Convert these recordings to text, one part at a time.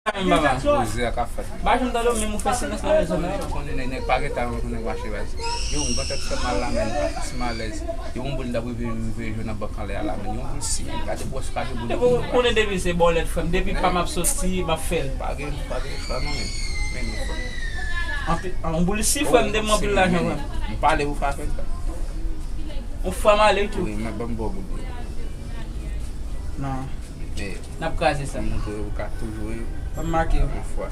Uzi a café. Baixa não dá mesmo fazendo essa mesa, né? Quando nem paga tá no negócio vai. Eu um gosto de mal lá mesmo, smalles. Eu um bulda vejo na bacalhau lá, mas eu sim, cada boas caixas bulda. Quando deve ser bolet fam, deve para ma sortir, ma fel. Paguei só não é. Um bulli fam de mobilagem lá. Não pode eu fazer. Um fam ali tu. Oui, mas bambo. Não. Na casa essa. Muito o cartão joio. Para marcar. Uma fois.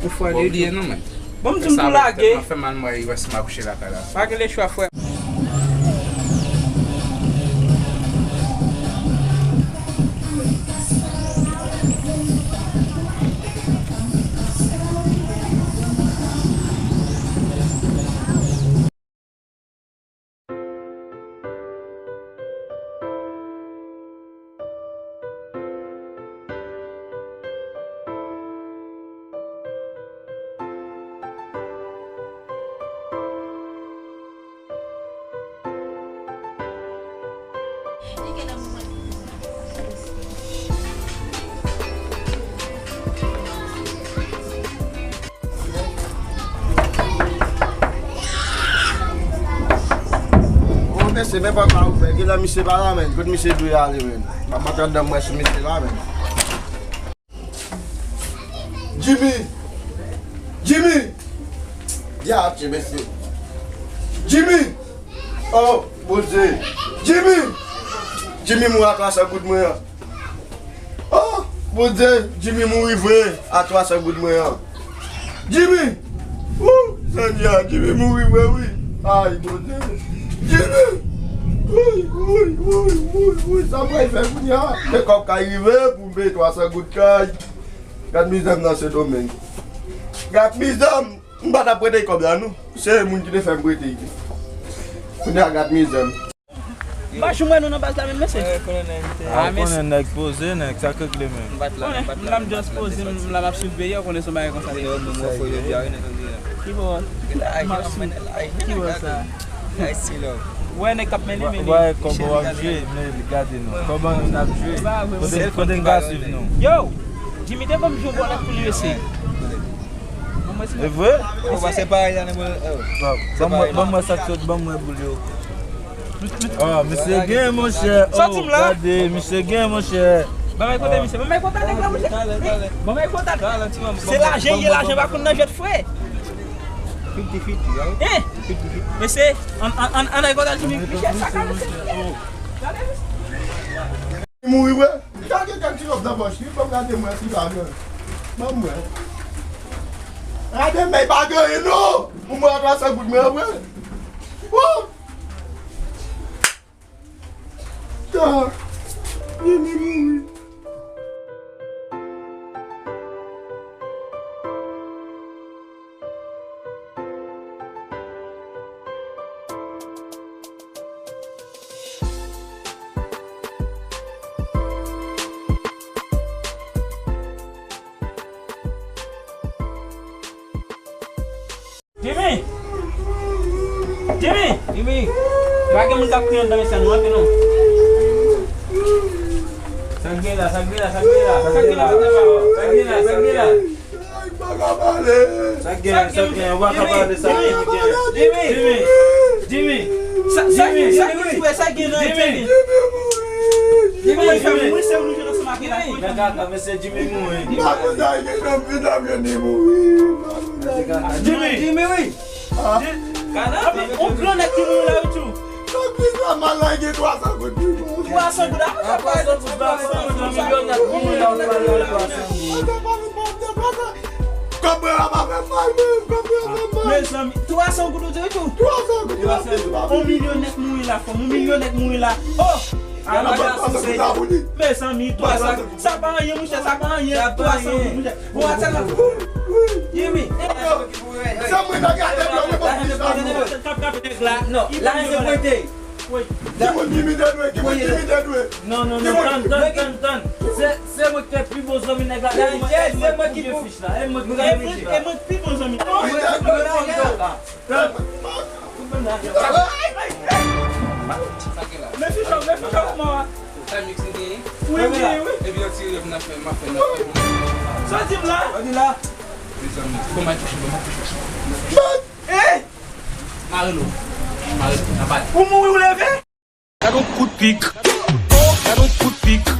O fois de dia não mano. Vamos junto lá, gay. Uma semana aí vai se magoar lá cara. Paga ele chua foi. Se même pas quand vous faites, il a mis ses parents, quand monsieur doit y aller, ma matin de moi, c'est monsieur là, Jimmy! Yeah, monsieur. Jimmy! Oh, bon Dieu! Jimmy mourit à 300 gouttes de moyen. Oh, bon Dieu! Jimmy mourit vrai à 300 gouttes de moyen. Jimmy! Oh, Seigneur, Jimmy mourit vrai, oui. Aïe, bon Dieu! Jimmy! Oui, ça va faire pour nous. Mais quand on arrive pour mettre 300 gouttes de caille, garde mes hommes dans ce domaine. Garde mes hommes, on ne va pas prêter comme ça, nous. C'est le monde qui les fait prêter. On regarde mes hommes. Baixa moi não basta mesmo assim. Ah, mas quando é exposé, né? Que saca que ele mesmo. Não me exposé, não lá subir, eu conheço mais com sabe. Que bom. Que bom ça. Ouais, n'est cap mêlé mais. Ouais, comme on va jouer, mais regardez nous. Comment on a joué. Faut des gars suivre nous. Yo, Jimmy de comme jouer là pour lui aussi. É vrai? On va séparer là Vamos ça tout bon moi boulot. Oh, monsieur Gain mon cher. Oh, regardez, monsieur Gain mon cher. Vamos contar, monsieur. Vamos contar avec là, monsieur. Vamos contar. C'est l'argent va qu'on a jeté fouet. 50-50, eh? Mais c'est on a contar Jimmy plus cher ça quand Mourir, ouais. Quand tu l'offres dans la poche, il faut regarder moi si ça va. Maman. Regardez mes bagages, non! Pour moi, ça goûte mieux, ouais. Oh! Ah! Il est mourir. Jimmy, bagi mun tak kuyon dami san mo tino. Sagila. Sagila, wakabale Jimmy. On prend la petite moule là où Ça m'a lagué 300 gouttes. 300 gouttes. Mais 300 gouttes de tout. 300 gouttes. 1 million net mouille là, 1 million net mouille là. Oh! Mais 100 000, 300. Ça pas rien, mon cher, ça pas rien. 300 gouttes. Bon, attends. Jimmy. Ça me regarde. Non, là c'est pointé. Non, donne. C'est moi qui ai plus beaux amis. C'est moi qui fiche là. Et moi plus beaux amis. Mais fiche, Sa mix ni gen. Oui. E bi yo tire yo na fe, ma fe. Sorti là. Comment tu fais? Eh! Marelo, na bate. Como eu levei? Era um coup de pique. Era um coup de pique.